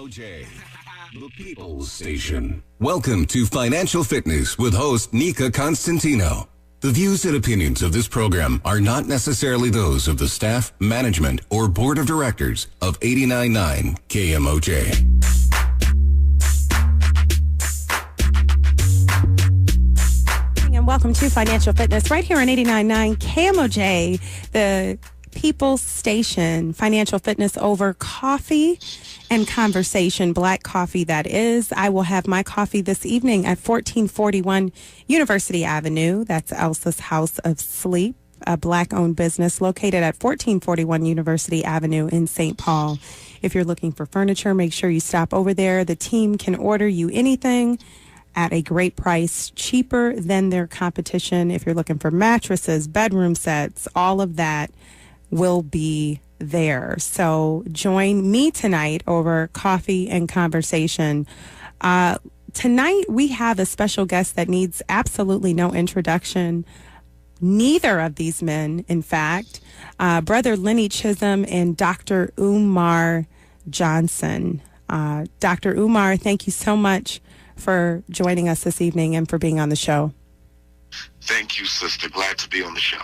OJ, the People's Station. Welcome to Financial Fitness with host Nika Constantino. The views and opinions of this program are not necessarily those of the staff, management, or board of directors of 89.9 KMOJ. And welcome to Financial Fitness right here on 89.9 KMOJ, the People's Station. Financial Fitness over coffee and conversation, black coffee that is. I will have my coffee this evening at 1441 University Avenue. That's Elsa's House of Sleep, a black-owned business located at 1441 University Avenue in St. Paul. If you're looking for furniture, make sure you stop over there. The team can order you anything at a great price, cheaper than their competition. If you're looking for mattresses, bedroom sets, all of that will be there. So join me tonight over coffee and conversation. Tonight we have a special guest that needs absolutely no introduction. Neither of these men, in fact, Brother Lenny Chisholm and Dr. Umar Johnson. Dr. Umar, thank you so much for joining us this evening and for being on the show. Thank you, sister. Glad to be on the show.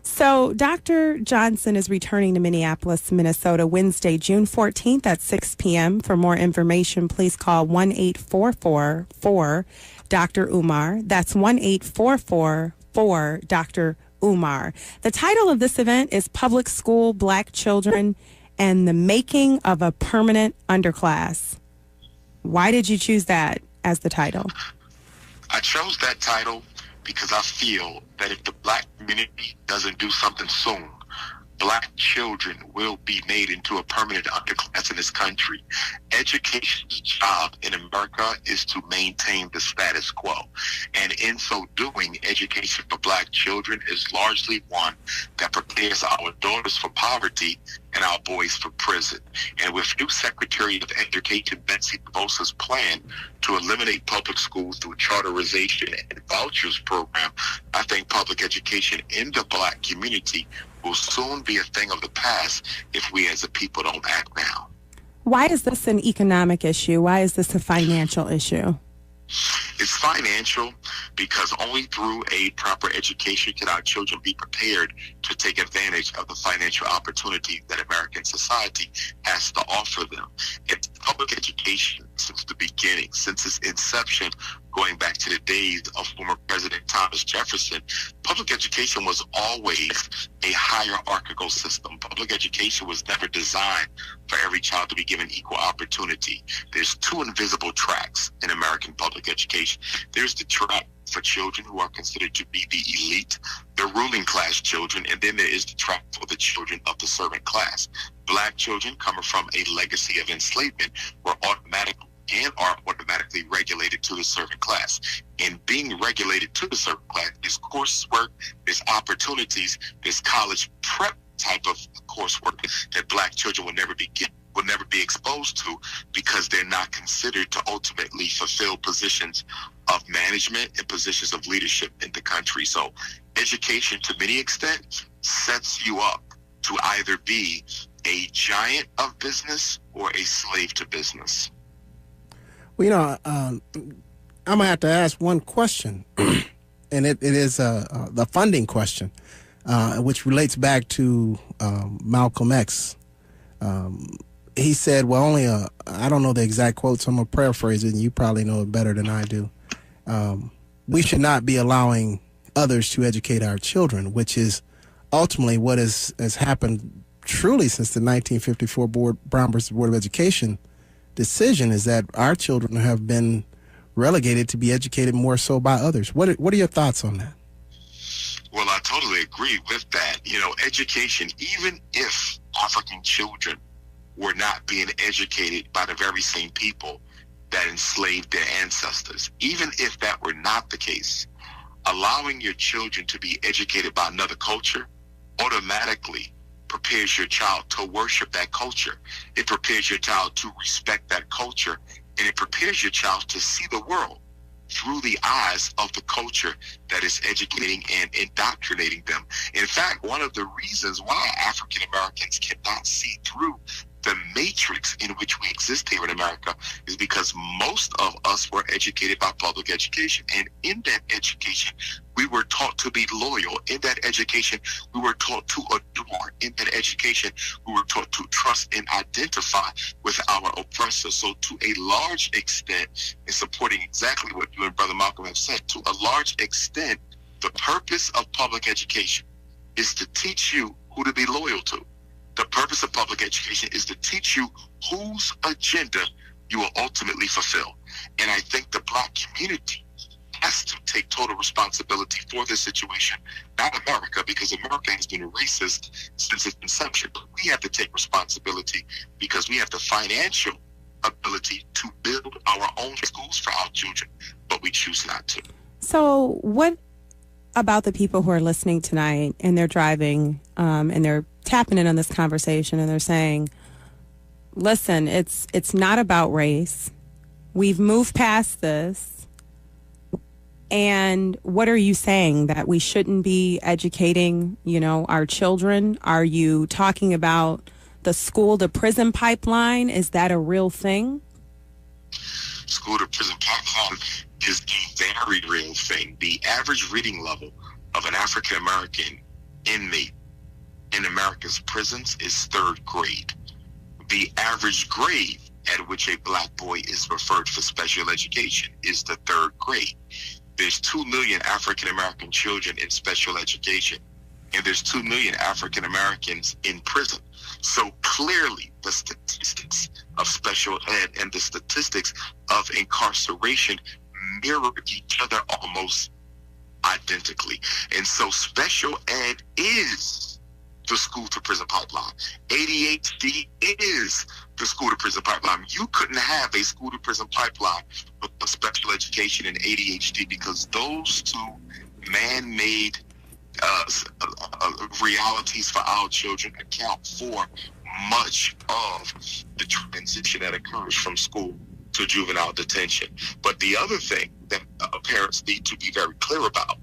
So Dr. Johnson is returning to Minneapolis, Minnesota, Wednesday, June 14th at 6 p.m. For more information, please call 1-844-4-Dr. Umar. That's 1-844-4-Dr. Umar. The title of this event is Public School Black Children and the Making of a Permanent Underclass. Why did you choose that as the title? I chose that title because I feel that if the black community doesn't do something soon, black children will be made into a permanent underclass in this country. Education's job in America is to maintain the status quo. And in so doing, education for black children is largely one that prepares our daughters for poverty and our boys for prison. And with new Secretary of Education Betsy DeVos's plan to eliminate public schools through charterization and vouchers program, I think public education in the black community will soon be a thing of the past if we as a people don't act now. Why is this an economic issue? Why is this a financial issue? It's financial because only through a proper education can our children be prepared to take advantage of the financial opportunity that American society has to offer them. It's public education since the beginning, since its inception, going back to the days of former President Thomas Jefferson. Public education was always a hierarchical system. Public education was never designed for every child to be given equal opportunity. There's two invisible tracks in American public education. There's the track for children who are considered to be the elite, the ruling class children, and then there is the track for the children of the servant class. Black children coming from a legacy of enslavement were automatically regulated to the servant class. And being regulated to the servant class, there's coursework, there's opportunities, there's college prep type of coursework that black children will never be exposed to because they're not considered to ultimately fulfill positions of management and positions of leadership in the country. So education, to many extent, sets you up to either be a giant of business or a slave to business. Well, I'm going to have to ask one question, and it is the funding question, which relates back to Malcolm X. He said, well, I don't know the exact quote, so I'm going to paraphrase it, and you probably know it better than I do. We should not be allowing others to educate our children, which is ultimately what has happened truly since the 1954 Brown versus Board of Education decision, is that our children have been relegated to be educated more so by others. What are your thoughts on that? Well, I totally agree with that. Education, even if African children were not being educated by the very same people that enslaved their ancestors, even if that were not the case, allowing your children to be educated by another culture automatically prepares your child to worship that culture. It prepares your child to respect that culture, and it prepares your child to see the world through the eyes of the culture that is educating and indoctrinating them. In fact, one of the reasons why African Americans cannot see through The matrix in which we exist here in America is because most of us were educated by public education. And in that education, we were taught to be loyal. In that education, we were taught to adore. In that education, we were taught to trust and identify with our oppressor. So to a large extent, in supporting exactly what you and Brother Malcolm have said, to a large extent, the purpose of public education is to teach you who to be loyal to. The purpose of public education is to teach you whose agenda you will ultimately fulfill. And I think the Black community has to take total responsibility for this situation, not America, because America has been racist since its inception. But we have to take responsibility because we have the financial ability to build our own schools for our children, but we choose not to. So what about the people who are listening tonight and they're driving and they're tapping in on this conversation and they're saying, listen, it's not about race. We've moved past this. And what are you saying, that we shouldn't be educating, our children? Are you talking about the school to prison pipeline? Is that a real thing? School to prison pipeline is a very real thing. The average reading level of an African American inmate in America's prisons is 3rd grade. The average grade at which a Black boy is referred for special education is the 3rd grade. There's 2 million African American children in special education, and there's 2 million African Americans in prison. So clearly the statistics of special ed and the statistics of incarceration mirror each other almost identically. And so special ed is the school to prison pipeline. ADHD is the school to prison pipeline. You couldn't have a school to prison pipeline with special education and ADHD, because those two man-made realities for our children account for much of the transition that occurs from school to juvenile detention. But the other thing that parents need to be very clear about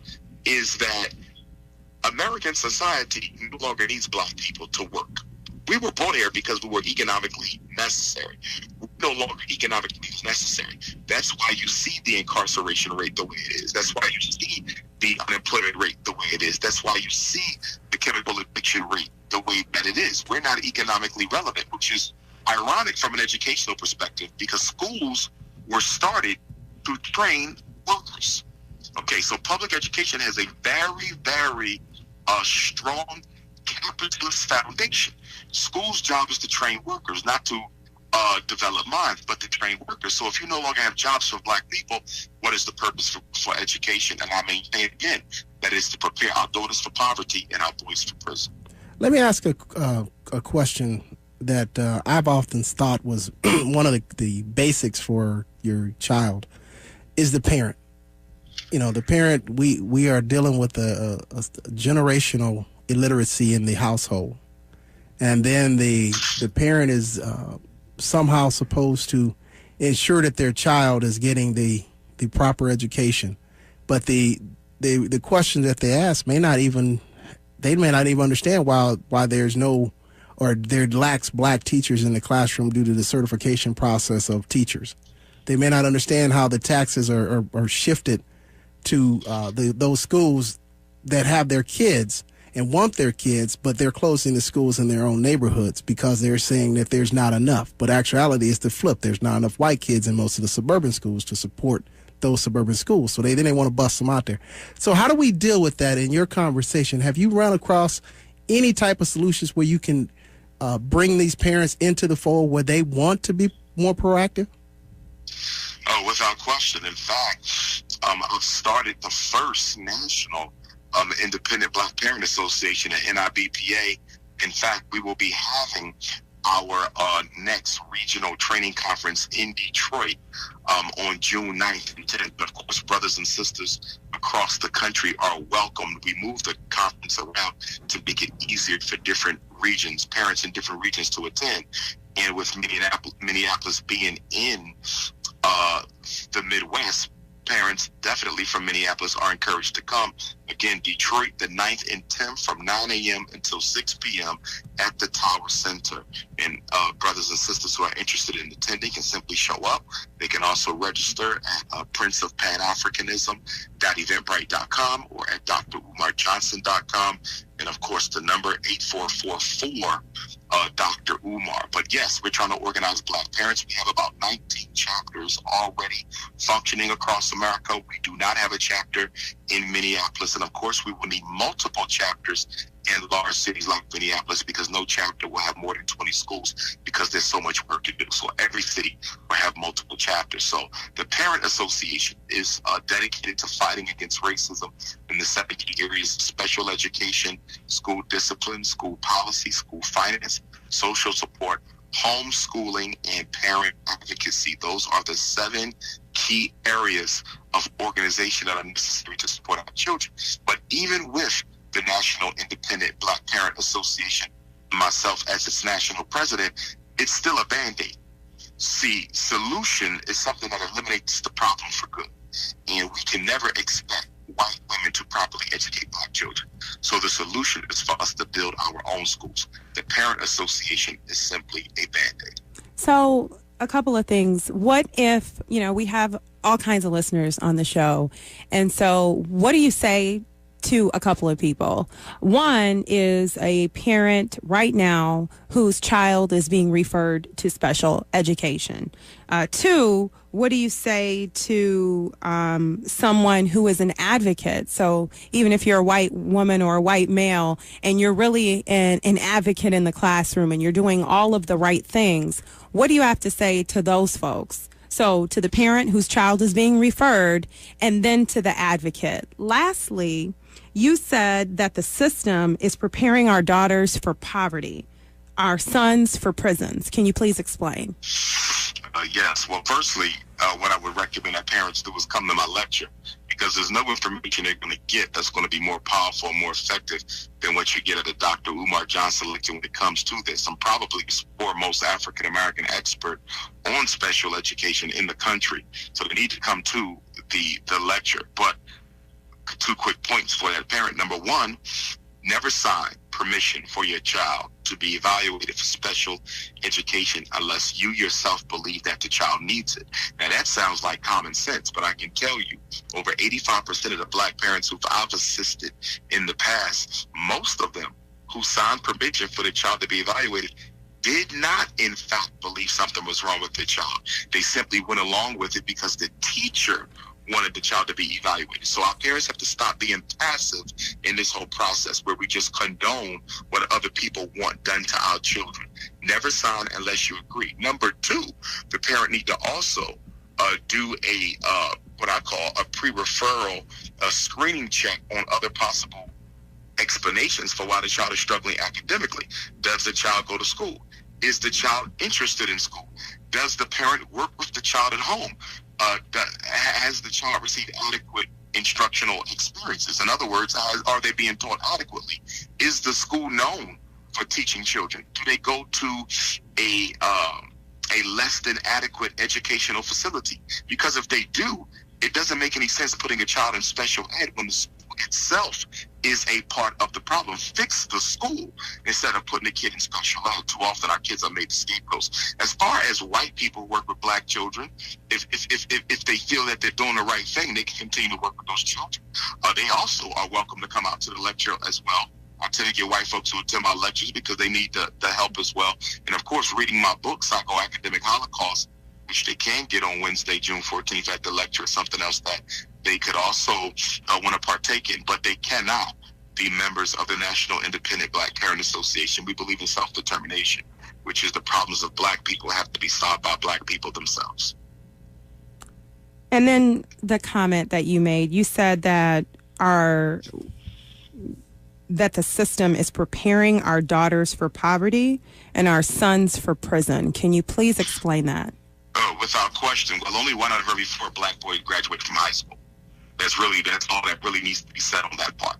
is that American society no longer needs Black people to work. We were brought here because we were economically necessary. We're no longer economically necessary. That's why you see the incarceration rate the way it is. That's why you see the unemployment rate the way it is. That's why you see the chemical addiction rate the way that it is. We're not economically relevant, which is ironic from an educational perspective, because schools were started to train workers. Okay, so public education has a very, very strong capitalist foundation. School's job is to train workers, not to develop minds, but to train workers. So if you no longer have jobs for Black people, what is the purpose for education? And I maintain again, that is to prepare our daughters for poverty and our boys for prison. Let me ask a question that I've often thought was one of the basics for your child is the parent. The parent, we are dealing with a generational illiteracy in the household. And then the parent is somehow supposed to ensure that their child is getting the proper education. But the questions that they ask may not even understand why there's no, or there lacks Black teachers in the classroom due to the certification process of teachers. They may not understand how the taxes are shifted to those schools that have their kids and want their kids, but they're closing the schools in their own neighborhoods because they're saying that there's not enough. But actuality is the flip. There's not enough white kids in most of the suburban schools to support those suburban schools. So they want to bust them out there. So how do we deal with that in your conversation? Have you run across any type of solutions where you can bring these parents into the fold where they want to be more proactive? Oh, without question. In fact, I've started the first national Independent Black Parent Association at NIBPA. In fact, we will be having our next regional training conference in Detroit on June 9th and 10th. Of course, brothers and sisters across the country are welcome. We moved the conference around to make it easier for different regions, parents in different regions to attend. And with Minneapolis being in the Midwest, parents, definitely from Minneapolis, are encouraged to come. Again, Detroit, the 9th and 10th from 9 a.m. until 6 p.m. at the Tower Center. And brothers and sisters who are interested in attending can simply show up. They can also register at princeofpanafricanism.eventbrite.com or at drumarjohnson.com. And of course, the number 8444 Dr. Umar. But yes, we're trying to organize Black parents. We have about 19 chapters already functioning across America. We do not have a chapter in Minneapolis. And of course, we will need multiple chapters in large cities like Minneapolis, because no chapter will have more than 20 schools, because there's so much work to do. So every city will have multiple chapters. So the Parent Association is dedicated to fighting against racism in the 7 key areas of special education, school discipline, school policy, school finance, social support, homeschooling, and parent advocacy. Those are the 7 key areas of organization that are necessary to support our children. But even with the National Independent Black Parent Association, myself as its national president, it's still a Band-Aid. See, solution is something that eliminates the problem for good. And we can never expect white women to properly educate Black children. So the solution is for us to build our own schools. The Parent Association is simply a Band-Aid. So a couple of things. What if, we have all kinds of listeners on the show. And so what do you say to a couple of people? One is a parent right now whose child is being referred to special education. 2, what do you say to someone who is an advocate? So even if you're a white woman or a white male and you're really an advocate in the classroom and you're doing all of the right things, what do you have to say to those folks? So to the parent whose child is being referred, and then to the advocate. Lastly, you said that the system is preparing our daughters for poverty, our sons for prisons. Can you please explain? Yes. Well, firstly, what I would recommend that parents do is come to my lecture, because there's no information they're going to get that's going to be more powerful and more effective than what you get at a Dr. Umar Johnson lecture when it comes to this. I'm probably the foremost African-American expert on special education in the country, so they need to come to the lecture. But 2 quick points for that parent. Number 1, never sign permission for your child to be evaluated for special education unless you yourself believe that the child needs it. Now, that sounds like common sense, but I can tell you over 85% of the Black parents who I've assisted in the past, most of them who signed permission for the child to be evaluated did not, in fact, believe something was wrong with the child. They simply went along with it because the teacher wanted the child to be evaluated. So our parents have to stop being passive in this whole process where we just condone what other people want done to our children. Never sign unless you agree. Number 2, the parent need to also do a what I call a pre-referral screening check on other possible explanations for why the child is struggling academically. Does the child go to school? Is the child interested in school? Does the parent work with the child at home? Has the child received adequate instructional experiences? In other words, are they being taught adequately? Is the school known for teaching children? Do they go to a less than adequate educational facility? Because if they do, it doesn't make any sense putting a child in special ed when the school itself is a part of the problem. Fix the school instead of putting a kid in special ed. Too often our kids are made scapegoats. As far as white people work with Black children, if they feel that they're doing the right thing, they can continue to work with those children. They also are welcome to come out to the lecture as well. I tend to get white folks to attend my lectures because they need the help as well. And of course, reading my book, Psychoacademic Holocaust, which they can get on Wednesday, June 14th at the lecture, is something else that they could also want to partake in, but they cannot be members of the National Independent Black Parent Association. We believe in self-determination, which is the problems of Black people have to be solved by Black people themselves. And then the comment that you made, you said that the system is preparing our daughters for poverty and our sons for prison. Can you please explain that? Without question. Well, only 1 out of every 4 Black boys graduate from high school. That's all that really needs to be said on that part.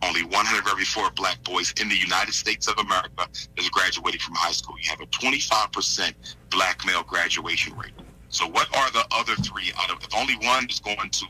Only 1 out of every 4 Black boys in the United States of America is graduating from high school. You have a 25% Black male graduation rate. So what are the other three out of, if only one is going to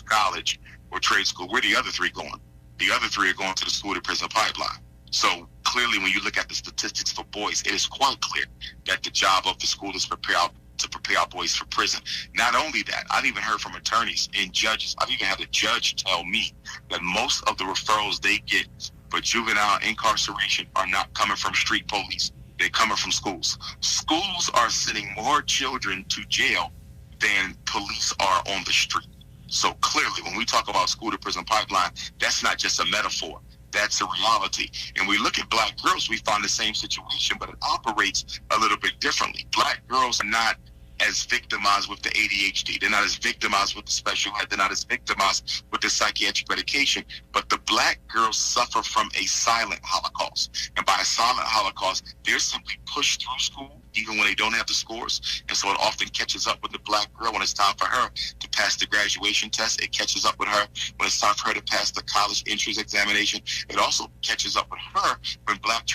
college or trade school, where are the other three going? The other three are going to the school to prison pipeline. So clearly, when you look at the statistics for boys, it is quite clear that the job of the school is to prepare our boys for prison. Not only that, I've even heard from attorneys and judges. I've even had a judge tell me that most of the referrals they get for juvenile incarceration are not coming from street police. They're coming from schools. Schools are sending more children to jail than police are on the street. So clearly, when we talk about school to prison pipeline, that's not just a metaphor. That's a reality. And we look at black girls, we find the same situation, but it operates a little bit differently. Black girls are not as victimized with the ADHD. They're not as victimized with the special ed. They're not as victimized with the psychiatric medication. But the black girls suffer from a silent Holocaust. And by a silent Holocaust, they're simply pushed through school even when they don't have the scores. And so it often catches up with the black girl when it's time for her to pass the graduation test. It catches up with her when it's time for her to pass the college entrance examination. It also catches up with her when black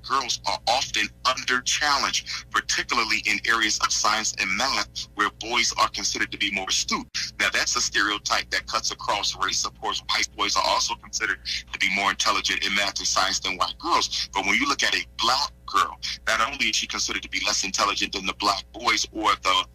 girls are often under challenged, particularly in areas of science and math, where boys are considered to be more astute. Now, that's a stereotype that cuts across race. Of course, white boys are also considered to be more intelligent in math and science than white girls. But when you look at a black girl, not only is she considered to be less intelligent than the black boys or the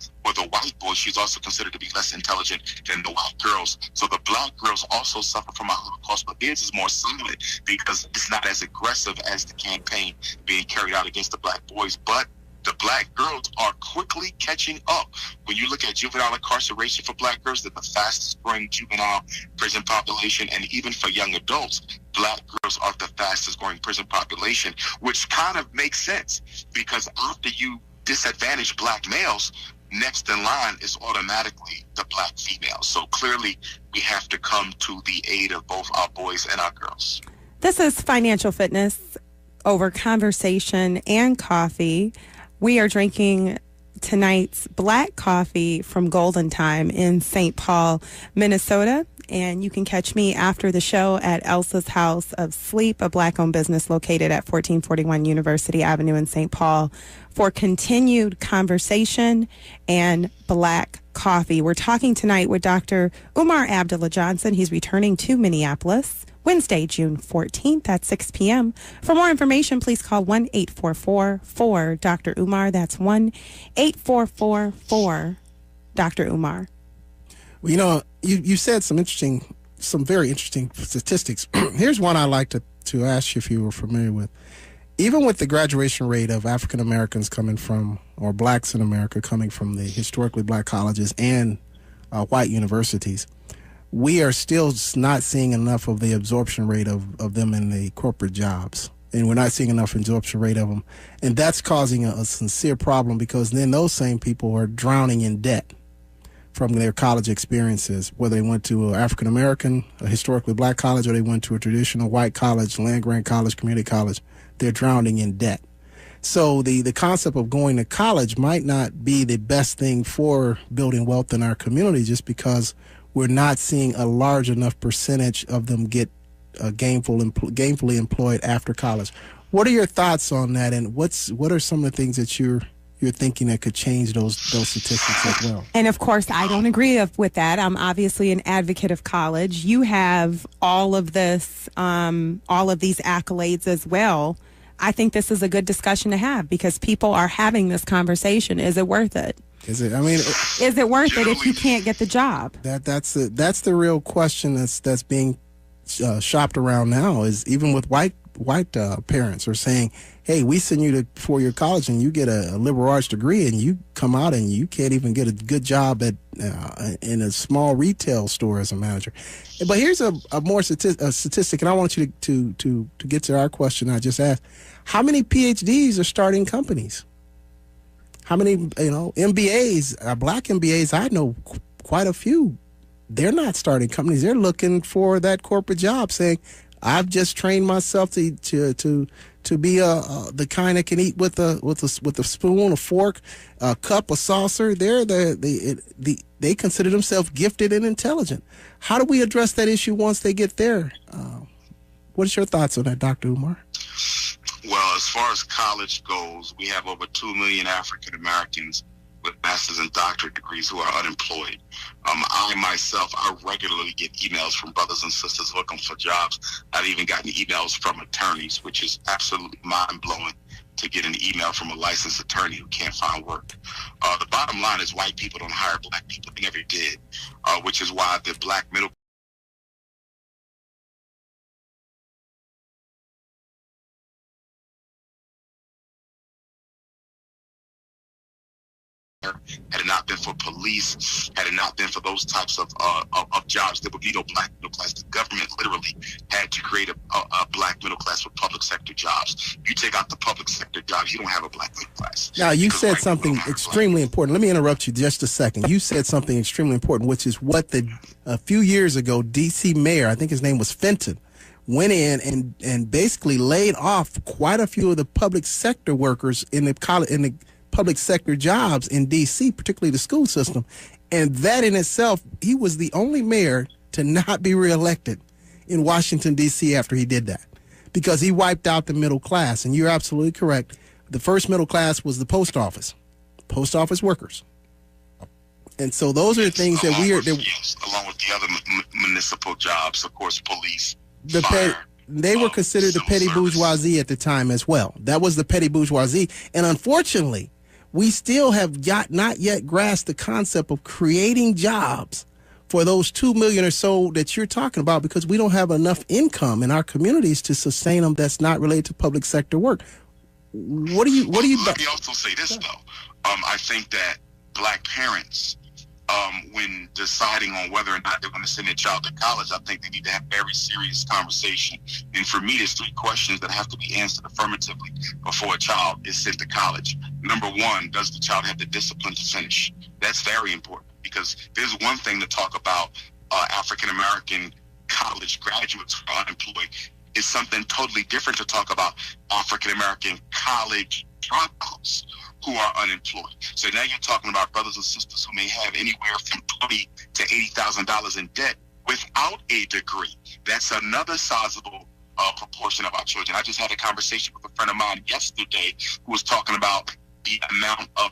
white boys, she's also considered to be less intelligent than the white girls. So the black girls also suffer from a Holocaust, but theirs is more silent because it's not as aggressive as the campaign being carried out against the black boys. But the black girls are quickly catching up. When you look at juvenile incarceration for black girls, they're the fastest growing juvenile prison population, and even for young adults, black girls are the fastest growing prison population, which kind of makes sense because after you disadvantage black males, next in line is automatically the black females. So clearly we have to come to the aid of both our boys and our girls. This is Financial Fitness over conversation and coffee. We are drinking tonight's black coffee from Golden Time in St. Paul, Minnesota. And you can catch me after the show at Elsa's House of Sleep, a black-owned business located at 1441 University Avenue in St. Paul, for continued conversation and black coffee. We're talking tonight with Dr. Umar Abdullah Johnson. He's returning to Minneapolis Wednesday, June 14th at 6 p.m. For more information, please call 1-844-4 Dr. Umar. That's 1-844-4 Dr. Umar. Well, you know, you said some very interesting statistics. Here's one I'd like to ask you if you were familiar with. Even with the graduation rate of African Americans coming from, or blacks in America coming from the historically black colleges and white universities, we are still not seeing enough of the absorption rate of them in the corporate jobs. And we're not seeing enough absorption rate of them. And that's causing a sincere problem because then those same people are drowning in debt from their college experiences, whether they went to an African American, a historically black college, or they went to a traditional white college, land-grant college, community college. They're drowning in debt. So the concept of going to college might not be the best thing for building wealth in our community just because we're not seeing a large enough percentage of them get gainfully employed after college. What are your thoughts on that, and what are some of the things that you're thinking that could change those statistics as well? And of course, I don't agree with that. I'm obviously an advocate of college. You have all of this, all of these accolades as well. I think this is a good discussion to have because people are having this conversation. Is it worth it? Is it? I mean, is it worth it if you can't get the job? That's the real question that's being shopped around now. Is even with white parents are saying, hey, we send you to four-year college and you get a liberal arts degree and you come out and you can't even get a good job at in a small retail store as a manager. But here's a more statistic, and I want you to get to our question I just asked. How many PhDs are starting companies? How many MBAs, black MBAs? I know quite a few. They're not starting companies. They're looking for that corporate job, saying, I've just trained myself to be the kind that can eat with a spoon, a fork, a cup, a saucer. They consider themselves gifted and intelligent. How do we address that issue once they get there? What is your thoughts on that, Dr. Umar? Well, as far as college goes, we have over 2 million African Americans with master's and doctorate degrees who are unemployed. I regularly get emails from brothers and sisters looking for jobs. I've even gotten emails from attorneys, which is absolutely mind-blowing to get an email from a licensed attorney who can't find work. The bottom line is white people don't hire black people. They never did, which is why the black middle had it not been for police, had it not been for those types of jobs, there would be no black middle class. The government literally had to create a black middle class for public sector jobs. You take out the public sector jobs, you don't have a black middle class. Now, you said something extremely important. Let me interrupt you just a second. You said something extremely important, which is what a few years ago, D.C. Mayor, I think his name was Fenton, went in and basically laid off quite a few of the public sector workers in the public sector jobs in D.C., particularly the school system. And that in itself, he was the only mayor to not be reelected in Washington, D.C. after he did that, because he wiped out the middle class. And you're absolutely correct. The first middle class was the post office workers. And so those are the things that we are... along with the other municipal jobs, of course, police, fire. They were considered the petty bourgeoisie at the time as well. That was the petty bourgeoisie. And unfortunately, we still have not yet grasped the concept of creating jobs for those 2 million or so that you're talking about, because we don't have enough income in our communities to sustain them that's not related to public sector work. Let me also say this, though. I think that black parents, when deciding on whether or not they're going to send their child to college, I think they need to have very serious conversation. And for me, there's 3 questions that have to be answered affirmatively before a child is sent to college. Number 1, does the child have the discipline to finish? That's very important, because there's one thing to talk about African-American college graduates who are unemployed. It's something totally different to talk about African-American college dropouts who are unemployed. So now you're talking about brothers and sisters who may have anywhere from $20,000 to $80,000 in debt without a degree. That's another sizable proportion of our children. I just had a conversation with a friend of mine yesterday who was talking about the amount of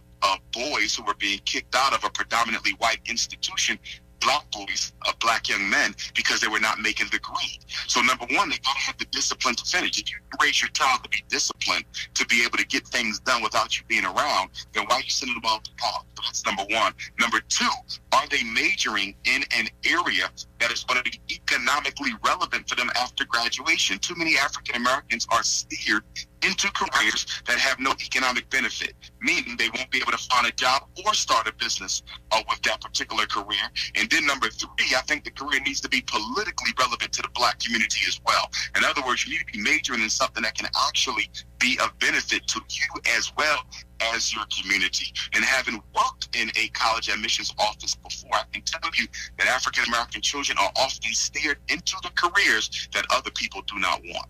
boys who were being kicked out of a predominantly white institution, black boys, black young men, because they were not making the grade. So number 1, they gotta have the discipline to finish. If you raise your child to be disciplined, to be able to get things done without you being around, then why are you sending them off to college? So that's number 1. Number 2, are they majoring in an area that is going to be economically relevant for them after graduation? Too many African Americans are steered into careers that have no economic benefit, meaning they won't be able to find a job or start a business with that particular career. And then number 3, I think the career needs to be politically relevant to the black community as well. In other words, you need to be majoring in something that can actually be of benefit to you as well as your community. And having worked in a college admissions office before, I can tell you that African American children are often steered into the careers that other people do not want.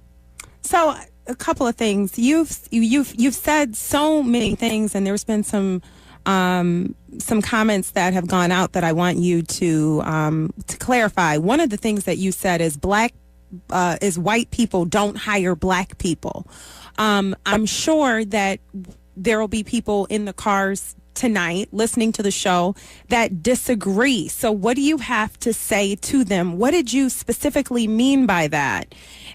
So a couple of things. You've said so many things, and there's been some comments that have gone out that I want you to clarify. One of the things that you said is white people don't hire black people. I'm sure that there will be people in the cars tonight listening to the show that disagree. So what do you have to say to them? What did you specifically mean by that?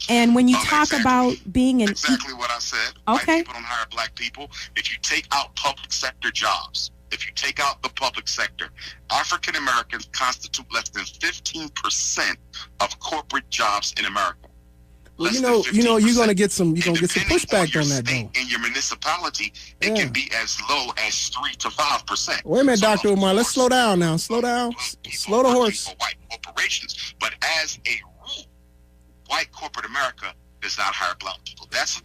And when you talk about being an... Exactly what I said. Okay. White people don't hire black people. If you take out public sector jobs, if you take out the public sector, African Americans constitute less than 15% of corporate jobs in America. Well, you're going to get some pushback on that, though. In your municipality, it can be as low as 3 to 5%. Wait a minute, Dr. Umar. Let's slow down now. Slow down. Slow the horse. White corporations, but as a rule, white corporate America does not hire black people. That's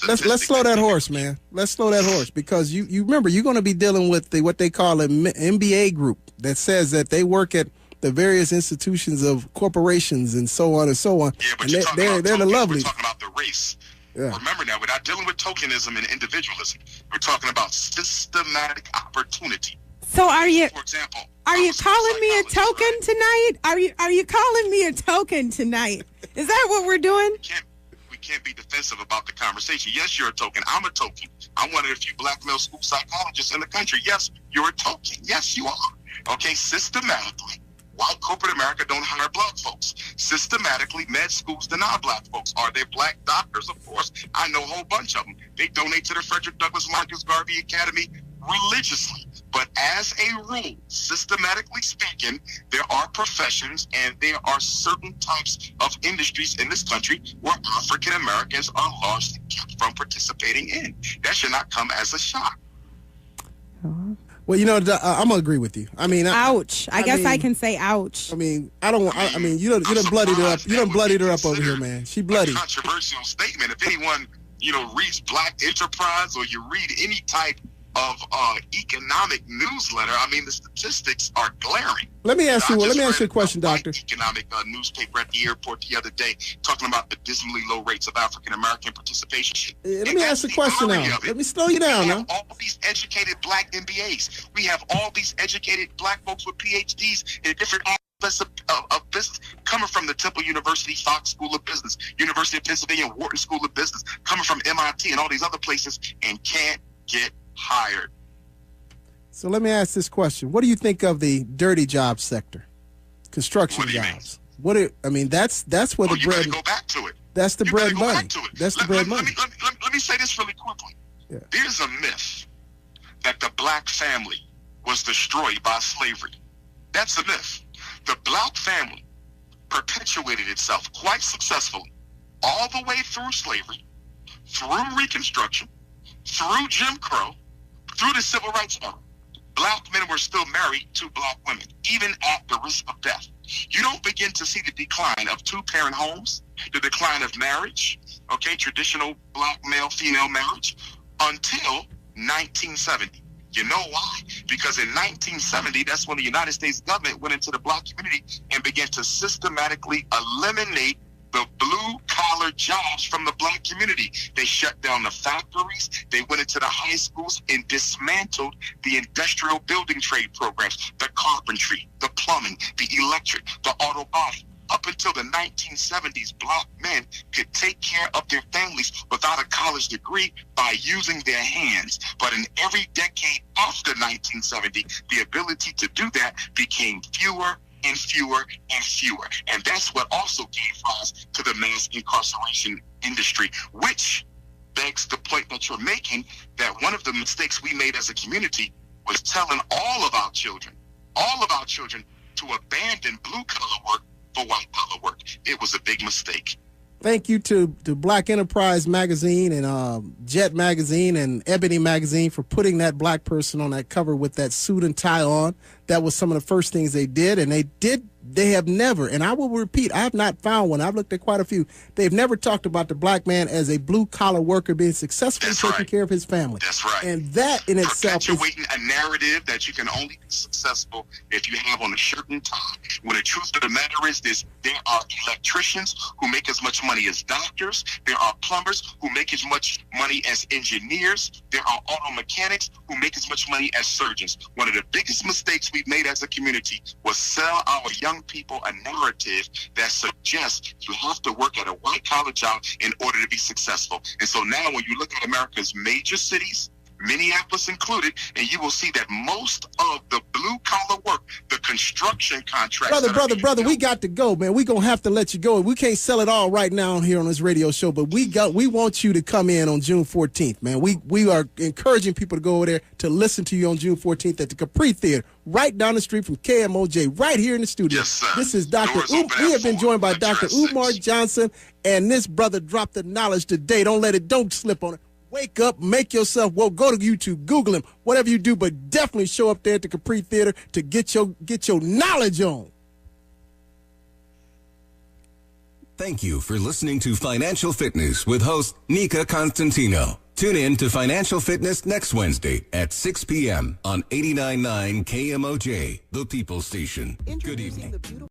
let's slow that horse, man. Let's slow that horse, because you remember you're going to be dealing with what they call an MBA group that says that they work at the various institutions of corporations and so on and so on. Yeah, but they're the lovely. We're talking about the race. Yeah. Remember now, we're not dealing with tokenism and individualism. We're talking about systematic opportunity. So are you, for example, calling me a token tonight? Are you calling me a token tonight? Is that what we're doing? We we can't be defensive about the conversation. Yes, you're a token. I'm a token. I'm one of the few black male school psychologists in the country. Yes, you're a token. Yes, you are. Okay, systematically, white corporate America don't hire black folks. Systematically, med schools deny black folks. Are there black doctors? Of course. I know a whole bunch of them. They donate to the Frederick Douglass Marcus Garvey Academy religiously. But as a rule, systematically speaking, there are professions and there are certain types of industries in this country where African Americans are largely kept from participating in. That should not come as a shock. Well, I'm gonna agree with you. I mean, ouch. I guess I can say ouch. I mean, I don't. I mean, you done bloodied her up. You done bloodied her up over here, man. She bloody. A controversial statement. If anyone, reads Black Enterprise or you read any type of economic newsletter, I mean, the statistics are glaring. Let me ask you a question, Doctor. Economic newspaper at the airport the other day talking about the dismally low rates of African American participation. Let me ask a question now. Let me slow you down now. We have all these educated black MBAs. We have all these educated black folks with PhDs in different aspects of business, coming from the Temple University Fox School of Business, University of Pennsylvania Wharton School of Business, coming from MIT and all these other places, and can't get hired. So let me ask this question. What do you think of the dirty job sector? Construction jobs. That's where the bread. You go back to it. That's the bread money. That's the bread money. Let me say this really quickly. Yeah. There's a myth that the black family was destroyed by slavery. That's a myth. The black family perpetuated itself quite successfully all the way through slavery, through Reconstruction, through Jim Crow, through the Civil Rights era. Black men were still married to black women, even at the risk of death. You don't begin to see the decline of two-parent homes, the decline of marriage, traditional black male-female marriage, until 1970. You know why? Because in 1970, that's when the United States government went into the black community and began to systematically eliminate the blue-collar jobs from the black community. They shut down the factories. They went into the high schools and dismantled the industrial building trade programs, the carpentry, the plumbing, the electric, the auto body. Up until the 1970s, black men could take care of their families without a college degree by using their hands. But in every decade after 1970, the ability to do that became fewer and fewer and fewer. And that's what also gave rise to the mass incarceration industry, which begs the point that you're making, that one of the mistakes we made as a community was telling all of our children to abandon blue-collar work for white-collar work. It was a big mistake. Thank you to Black Enterprise Magazine and Jet Magazine and Ebony Magazine for putting that black person on that cover with that suit and tie on. That was some of the first things they did, and they have never, and I will repeat, I have not found one. I've looked at quite a few. They've never talked about the black man as a blue-collar worker being successfully taking care of his family. That's right. And that in itself is perpetuating a narrative that you can only be successful if you have on a shirt and tie. When the truth of the matter is this, there are electricians who make as much money as doctors. There are plumbers who make as much money as engineers. There are auto mechanics who make as much money as surgeons. One of the biggest mistakes we've made as a community was sell our young people a narrative that suggests you have to work at a white-collar job in order to be successful. And so now when you look at America's major cities, Minneapolis included, and you will see that most of the blue-collar work, the construction contracts... Brother, we got to go, man. We're going to have to let you go. We can't sell it all right now here on this radio show, but we want you to come in on June 14th, man. We are encouraging people to go over there to listen to you on June 14th at the Capri Theater, right down the street from KMOJ, right here in the studio. Yes, sir. This is Dr. We have been joined by Dr. Umar Johnson, and this brother dropped the knowledge today. Don't slip on it. Wake up, make yourself woke. Go to YouTube, Google him, whatever you do, but definitely show up there at the Capri Theater to get your knowledge on. Thank you for listening to Financial Fitness with host Nika Constantino. Tune in to Financial Fitness next Wednesday at 6 p.m. on 89.9 KMOJ, the People Station. Good evening.